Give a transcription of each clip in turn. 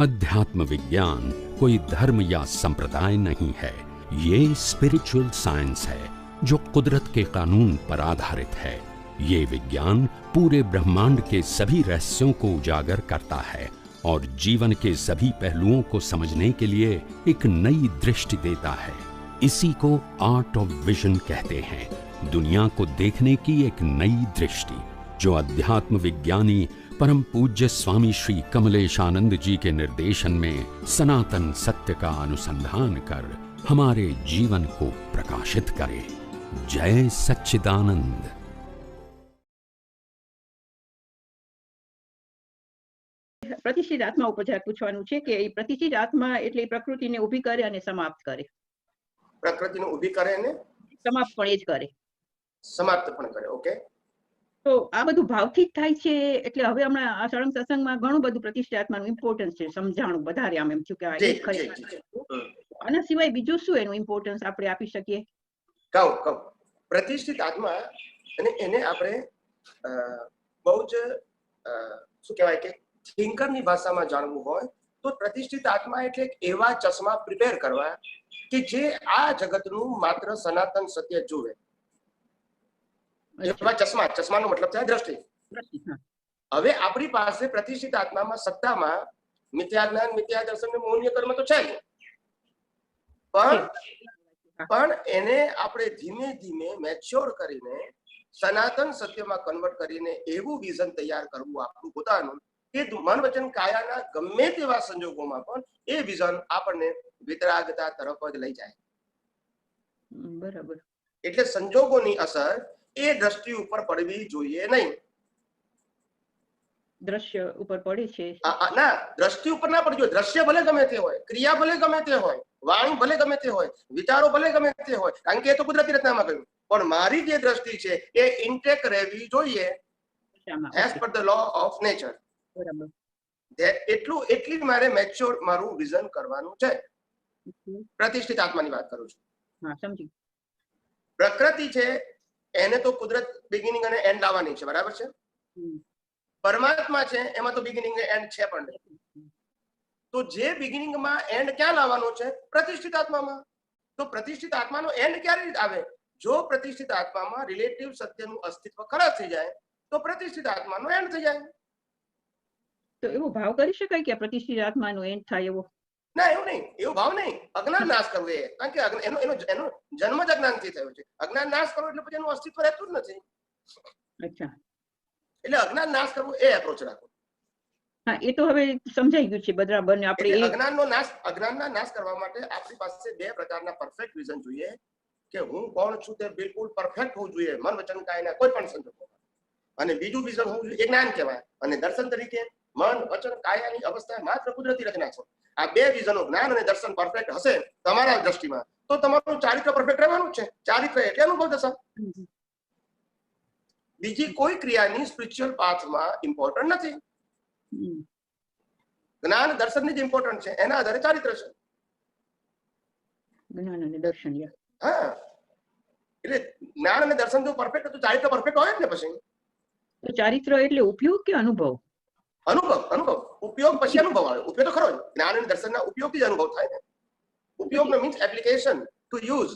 अध्यात्म विज्ञान कोई धर्म या संप्रदाय नहीं है, ये स्पिरिचुअल साइंस है जो कुदरत के कानून पर आधारित है। ये विज्ञान पूरे ब्रह्मांड के सभी रहस्यों को उजागर करता है और जीवन के सभी पहलुओं को समझने के लिए एक नई दृष्टि देता है। इसी को आर्ट ऑफ विजन कहते हैं, दुनिया को देखने की एक नई दृष्टि, जो अध्यात्म विज्ञानी परम पूज्य स्वामी श्री कमलेशानंद जी के निर्देशन में सनातन सत्य का अनुसंधान कर हमारे जीवन को प्रकाशित करे। जय सच्चिदानंद। પ્રતિષ્ઠિત આત્મા ઉપર જરાક પૂછવાનું છે કે પ્રતિષ્ઠિત આત્મા એટલે પ્રકૃતિને ઊભી કરે અને સમાપ્ત કરે. પ્રકૃતિને ઊભી કરે અને સમાપ્ત પણ એ જ કરે. સમાપ્ત પણ કરે. ઓકે, તો આ બધું ભાવથી જ થાય છે. એટલે હવે હમણાં આ સળંગ સત્સંગમાં ઘણું બધું પ્રતિષ્ઠિત આત્માનું ઇમ્પોર્ટન્સ છે, સમજાણું વધારે આમ એમ થયું કે આ એક ખરી. આના સિવાય બીજું શું એનું ઇમ્પોર્ટન્સ આપણે આપી શકીએ? કહું પ્રતિષ્ઠિત આત્મા અને એને આપણે બહુ જ શું કહેવાય કે થિંકરની ભાષામાં જાણવું હોય તો પ્રતિષ્ઠિત આત્મા એટલે એવા ચશ્મા પ્રિપેર કરવા કે જે આ જગતનું માત્ર સનાતન સત્ય જુએ. જેવા ચશ્માનો મતલબ થાય દ્રષ્ટિ. હવે આપણી પાસે પ્રતિષ્ઠિત આત્મામાં સત્તામાં મિથ્યા જ્ઞાન, મિથ્યા દર્શન, મૌન્ય કર્મ તો છે જ, પણ એને આપણે ધીમે ધીમે મેચ્યોર કરીને સનાતન સત્યમાં કન્વર્ટ કરીને એવું વિઝન તૈયાર કરવું આપણું પોતાનું કે મન વચન કાયાના ગમે તેવા સંજોગોમાં પણ એ વિઝન આપણને વિતરાગતા તરફ જ લઈ જાય. બરાબર. એટલે સંજોગોની અસર એ દ્રષ્ટિ ઉપર પડવી જોઈએ નહીં. દ્રશ્ય ઉપર પડે છે ના, દ્રષ્ટિ ઉપર ના પડવી જોઈએ. દ્રશ્ય ભલે ગમે તે હોય, ક્રિયા ભલે ગમે તે હોય, વાણી ભલે ગમે તે હોય, વિચારો ભલે ગમે તે હોય, કારણ કે એ તો કુદરતી રચનામાં કહ્યું. પણ મારી જે દ્રષ્ટિ છે એ ઇન્ટેક રહેવી જોઈએ as per the law of nature. બરાબર. એટલી મારે મેચ્યોર મારું વિઝન કરવાનું છે. પ્રતિષ્ઠિત આત્માની વાત કરું છું. હા, સમજી. પ્રકૃતિ છે એને તો કુદરત બિગિનિંગ અને એન્ડ લાવવાની છે, બરાબર છે. પરમાત્મા છે એમાં તો બિગિનિંગ અને એન્ડ છે પણ નહીં. તો જે બિગિનિંગમાં એન્ડ ક્યાં લાવવાનો છે? પ્રતિષ્ઠિત આત્મામાં. તો પ્રતિષ્ઠિત આત્માનો એન્ડ ક્યારે આવે? જો પ્રતિષ્ઠિત આત્મામાં રિલેટિવ સત્યનું અસ્તિત્વ ખરાબ થઈ જાય તો પ્રતિષ્ઠિત આત્માનો એન્ડ થઈ જાય. તો એવો ભાવ કરી શકાય કે પ્રતિષ્ઠિત આત્માનો એન્ડ થાય એવો? ના, એવું નહીં. એવો ભાવ નહીં. અજ્ઞાન નાશ કરવો એ, કારણ કે એનો જન્મ જ અજ્ઞાનથી થયો છે. અજ્ઞાન નાશ કરવો એટલે પછી એનું અસ્તિત્વ રહેતું જ નથી. અચ્છા. એટલે અજ્ઞાન નાશ કરવો એ એપ્રોચ રાખો. હા, એ તો હવે સમજાઈ ગયું છે બરાબર ને. આપણે અજ્ઞાનના નાશ કરવા માટે આપણી પાસે બે પ્રકારના પરફેક્ટ વિઝન જોઈએ કે હું કોણ છું તે બિલકુલ પરફેક્ટ હોવું જોઈએ મન વચન કાયના કોઈ પણ સંજોગોમાં. અને બીજું વિઝન હોવું જોઈએ એ જ્ઞાન કહેવાય. અને દર્શન તરીકે મન વચન કાયાની અવસ્થા માત્ર કુદરતી રચના છે. આ બે વિઝનો જ્ઞાન અને દર્શન પરફેક્ટ હશે તમારા દ્રષ્ટિમાં તો તમારું ચારિત્ર પરફેક્ટ રહેવાનું છે. ચારિત્ર એટલે અનુભવ દશા. બીજી કોઈ ક્રિયાની સ્પિરિચ્યુઅલ પાથમાં ઇમ્પોર્ટન્ટ નથી. જ્ઞાન દર્શનની જ ઇમ્પોર્ટન્ટ છે. એના આધારે ચારિત્ર છે. જ્ઞાન અને દર્શન. હા, એટલે જ્ઞાન અને દર્શન જો પરફેક્ટ તો ચારિત્ર પરફેક્ટ હોય જ ને. પછી તો ચારિત્ર એટલે ઉપયોગ કે અનુભવ? અનુભવ. ઉપયોગ પછી અનુભવ આવે. ઉપયોગ તો ખરો જ. જ્ઞાન અને દર્શનના ઉપયોગથી જ અનુભવ થાય ને. ઉપયોગનો મીન્સ એપ્લિકેશન ટુ યુઝ.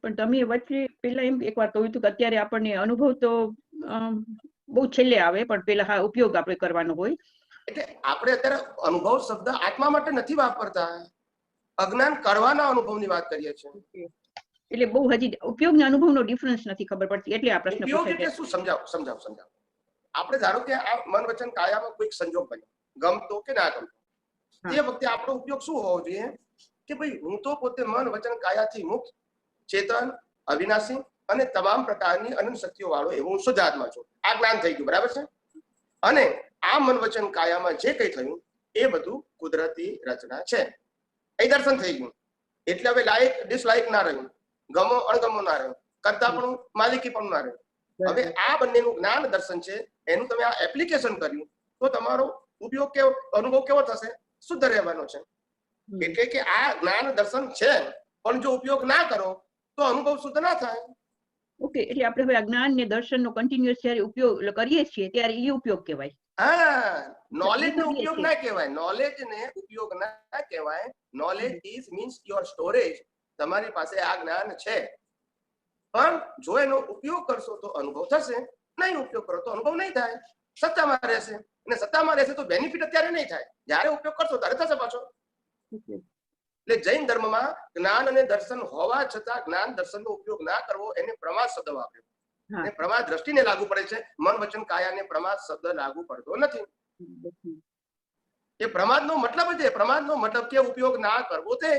પણ તમે વચ્ચે પેલા એમ એકવાર કહ્યું હતું કે અત્યારે આપણને અનુભવ તો બહુ છેલ્લે આવે, પણ પેલા હા ઉપયોગ આપણે કરવાનો હોય. એટલે આપણે અત્યારે અનુભવ શબ્દ આત્મા માટે નથી વાપરતા, અજ્ઞાન કરવાના અનુભવની વાત કરીએ છીએ. એટલે બહુ હજી ઉપયોગ ને અનુભવનો ડિફરન્સ નથી ખબર પડતી, એટલે આ પ્રશ્ન ઉપયોગ એટલે શું? સમજાવ. આપણે ધારો કે આ મન વચન કાયામાં કોઈક સંજોગ બન્યો, ગમતો કે ના ગમતો, તે વખતે આપણો ઉપયોગ શું હોવો જોઈએ કે ભાઈ હું તો પોતે મન વચન કાયાથી મુક્ત, ચેતન, અવિનાશી અને તમામ પ્રકારની અનંત શક્તિઓ વાળો એવો હું શુદ્ધ આત્મા છું. આ જ્ઞાન થઈ ગયું, બરાબર છે. અને આ મન વચન કાયામાં જે કંઈ થયું એ બધું કુદરતી રચના છે. એ દર્શન થઈ ગયું. એટલે હવે લાયક ડિસલાયક ના રહ્યું, ગમો અણગમો ના રહ્યું, કરતા પણ માલિકી પણ ના રહ્યું. હવે આ બંનેનું જ્ઞાન દર્શન છે, એનું તમે આ એપ્લિકેશન કર્યું તો તમારો ઉપયોગ કેવો, અનુભવ કેવો થશે? શુદ્ધ રહેવાનો છે. એટલે કે આ જ્ઞાન દર્શન છે, પણ જો ઉપયોગ ના કરો તો અનુભવ શુદ્ધ ના થાય. ઓકે, એટલે આપણે હવે જ્ઞાન ને દર્શન નો કન્ટિન્યુઅસ જ્યારે ઉપયોગ કરીએ છીએ ત્યારે એ ઉપયોગ કહેવાય. હા, નોલેજ નો ઉપયોગ ના કહેવાય, નોલેજ ને ઉપયોગ ના કહેવાય. Knowledge is means your storage. તમારી પાસે આ જ્ઞાન છે, પણ જો એનો ઉપયોગ કરશો તો અનુભવ થશે, નહીં ઉપયોગ કરો તો અનુભવ નહીં થાય, સત્તામાં રહેશે. અને સત્તામાં રહેશે તો બેનિફિટ અત્યારે નહીં થાય, જ્યારે ઉપયોગ કરશો ત્યારે થશે પાછો. એટલે જૈન ધર્મમાં જ્ઞાન અને દર્શન હોવા છતાં જ્ઞાન દર્શનનો ઉપયોગ ના કરવો, એને પ્રમાદ શબ્દ વાપર્યો. અને પ્રમાદ દ્રષ્ટિને લાગુ પડે છે, મન વચન કાયાને પ્રમાદ શબ્દ લાગુ પડતો નથી. એ પ્રમાદનો મતલબ છે, પ્રમાદનો મતલબ કે ઉપયોગ ના કરવો તે.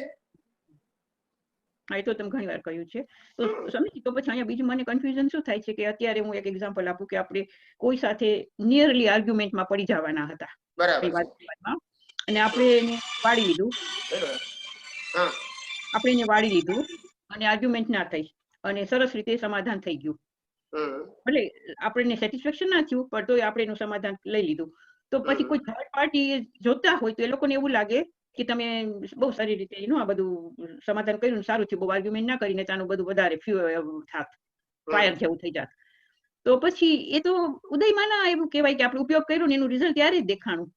હા, એ તો તમે ઘણી વાર કહ્યું છે. તો સ્વામીજી, તો પછી અહીંયા બીજું મને કન્ફ્યુઝન શું થાય છે કે અત્યારે હું એક એક્ઝામ્પલ આપું કે આપણે કોઈ સાથે નિયરલી આર્ગ્યુમેન્ટમાં પડી જવાના હતા, બરાબર, અને આપણે એને વાળી લીધું, અને આર્ગ્યુમેન્ટ ના થઈ અને સરસ રીતે સમાધાન થઈ ગયું. ભલે આપણને સેટિસ્ફેક્શન ના થયું, પણ તોય આપણે એનું સમાધાન લઈ લીધું. તો પછી કોઈ થર્ડ પાર્ટી જોતા હોય તો એ લોકોને એવું લાગે કે તમે બહુ સારી રીતે આ બધું સમાધાન કર્યું, સારું થયું, બહુ આર્ગ્યુમેન્ટ ના કરીને તાનું બધું વધારે થાત, ફાયર જેવું થઈ જાત. તો પછી એ તો ઉદયમાં ના એવું કહેવાય કે આપણે ઉપયોગ કર્યો ને એનું રિઝલ્ટ ત્યારે જ દેખાણું.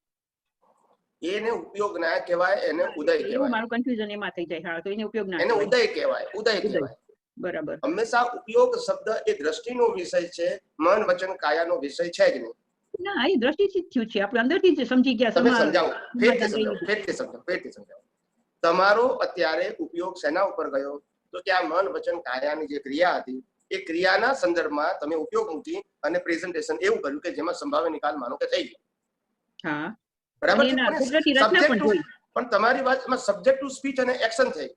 એને ઉપયોગ ના કહેવાય, એને ઉદય કહેવાય. મારું કન્ફ્યુઝન એમાં થઈ જાય. હા, તો એને ઉપયોગ ના, એને ઉદય કહેવાય, ઉદય કહેવાય. બરાબર. હંમેશા ઉપયોગ શબ્દ એ દ્રષ્ટિનો વિષય છે, મન વચન કાયાનો વિષય છે જ નહીં. ના, એ દ્રષ્ટિથી જ થયું છે, આપણે અંદરથી જ સમજી ગયા. તમે સમજાવો, ફેરથી સમજાવો. તમારો અત્યારે ઉપયોગ શેના ઉપર ગયો? તો કે આ મન વચન કાયાની જે ક્રિયા હતી, એ ક્રિયાના સંદર્ભમાં તમે ઉપયોગ મૂકી અને પ્રેઝન્ટેશન એવું કર્યું કે જેમાં સંભાવ્ય નિકાલ માનો કે થઈ ગયો. હા, બરાબર. પણ તમારી વાતમાં સબ્જેક્ટ ટુ સ્પીચ અને એક્શન થઈ.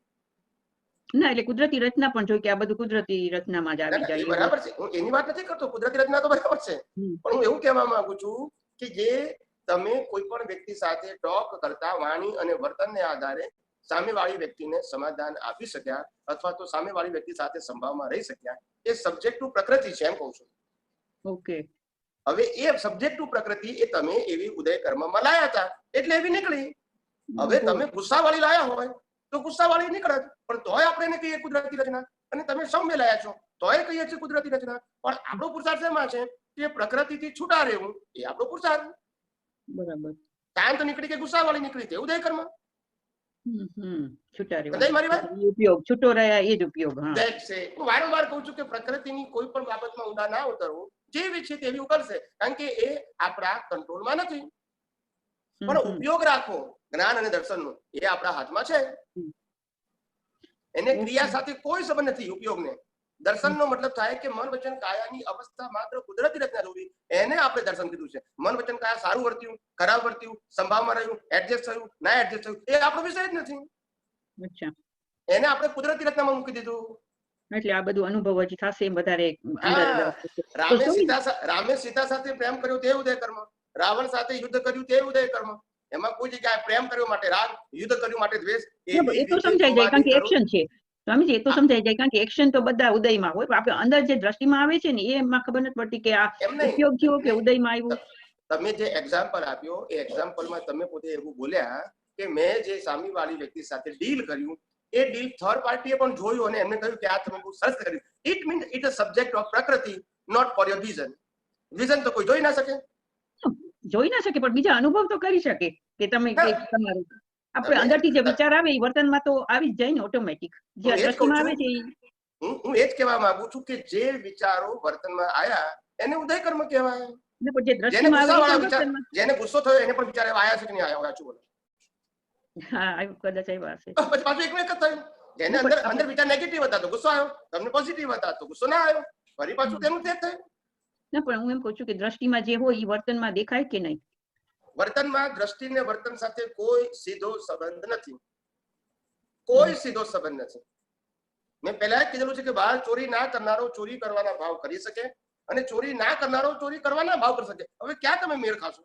ના, એટલે કુદરતી રચના પણ જોઈ કે આ બધું કુદરતી રચનામાં જ આવી જાય. બરાબર છે, હું એની વાત નથી કરતો, કુદરતી રચના તો બરાબર છે, પણ હું એવું કહેવા માંગુ છું કે જે તમે કોઈ પણ વ્યક્તિ સાથે ટોક કરતા વાણી અને વર્તનને આધારે સામેવાળી વ્યક્તિને સમાધાન આપી શક્યા અથવા તો સામેવાળી વ્યક્તિ સાથે સંભાવમાં રહી શક્યા, એ સબ્જેક્ટ ટુ પ્રકૃતિ છે એમ કહું છું. ઓકે. હવે એ સબ્જેક્ટ ટુ પ્રકૃતિ એ તમે એવી ઉદય કર્મમાં લાયા હતા એટલે એવી નીકળી. હવે તમે ગુસ્સાવાળી લાયા હોય તો ગુસ્સાવાળી નીકળે, પણ તોય આપણે એને કહીએ કુદરતી રચના. અને તમે સૌમ્ય લાયા છો તોય કહીએ છીએ કુદરતી રચના. પણ આપણો પુરુષાર્થ શેમાં છે કે પ્રકૃતિથી છૂટા રહેવું, એ આપણો પુરુષાર્થ. બરાબર. શાંત નીકળી કે ગુસ્સાવાળી નીકળી તે ઉદય કર્મ. છૂટા રહેવું, મારી વાત, ઉપયોગ છૂટો રહ્યા એ જ ઉપયોગ. હા, હું વારંવાર કહું છું કે પ્રકૃતિની કોઈ પણ બાબતમાં ઊંડા ના ઉતરવું, જેવી છે તેવી ઉતરશે, કારણ કે એ આપણા કંટ્રોલમાં નથી. પણ ઉપયોગ રાખવો જ્ઞાન અને દર્શનનો, એ આપણા હાથમાં છે. એને ક્રિયા સાથે કોઈ સંબંધ નથી. ઉપયોગને દર્શનનો મતલબ થાય કે મન વચન કાયાની અવસ્થા માત્ર કુદરતી રચના જોવી, એને આપણે દર્શન કીધું છે. મન વચન કાયા સારું વર્ત્યું, ખરાબ વર્ત્યું, સંભાવમાં રહ્યું, એડજસ્ટ થયું, ના એડજસ્ટ થયું, એ આપણો વિષય જ નથી. એને આપણે કુદરતી રચનામાં મૂકી દીધું. એટલે આ બધું અનુભવ જ થશે એમ વધારે. રામે સીતા સાથે પ્રેમ કર્યો તે ઉદય કર્મ, રાવણ સાથે યુદ્ધ કર્યું તે ઉદય કર્મ. એમાં કોઈ જગ્યાએ પ્રેમ કર્યો માટે રાગ, યુદ્ધ કર્યું માટે દ્વેષ. એ તો સમજાઈ જાય કારણ કે એક્શન છે. સ્વામીજી, એ તો સમજાઈ જાય કારણ કે એક્શન તો બધા ઉદયમાં હોય, આપણે અંદર જે દ્રષ્ટિમાં આવે છે ને એમાં ખબર નથી પડતી કે આ ઉપયોગ થયો કે ઉદયમાં આવ્યું. તમે જે એક્ઝામ્પલ આપ્યો એ એક્ઝામ્પલમાં તમે પોતે એવું બોલ્યા કે મેં જે સામેવાળી વ્યક્તિ સાથે ડીલ કર્યું, એ ડીલ થર્ડ પાર્ટીએ પણ જોયું અને એમને કહ્યું કે આ તમે બહુ સરસ કર્યું. It means it is subject of પ્રકૃતિ, not for your vision. Vision તો કોઈ જોઈ ના શકે, પણ બીજા અનુભવ તો કરી શકે કે તમે તમારું આપણે અંદરથી જે વિચાર આવે એ વર્તનમાં તો આવી જ જાય ને ઓટોમેટિક. જે દ્રષ્ટિમાં આવે છે હું એ જ કહેવા માંગુ છું કે જે વિચારો વર્તનમાં આયા એને ઉદય કર્મ કહેવાય. જેને ગુસ્સો થયો એને પણ વિચાર આયા છે કે નહીં આયા? સાચું બોલો. હા, કદાચ આવ્યા હશે. પછી પાછું એક જ થયું. જેને અંદર વિચાર નેગેટિવ હતા તો ગુસ્સો આવ્યો, તમને પોઝિટિવ હતા તો ગુસ્સો ના આવ્યો, ફરી પાછું તેનું તે થયું. ના, પણ હું એમ કહું છું કે દ્રષ્ટિમાં જે હોય એ વર્તનમાં દેખાય કે નહીં? વર્તનમાં દ્રષ્ટિ ને વર્તન સાથે કોઈ સીધો સંબંધ નથી, કોઈ સીધો સંબંધ નથી. મેં પહેલા જ કીધેલું છે કે બહાર ચોરી ના કરનારો ચોરી કરવાના ભાવ કરી શકે અને ચોરી ના કરનારો ચોરી કરવાના ભાવ કરી શકે. હવે ક્યાં તમે મેળ ખાશો?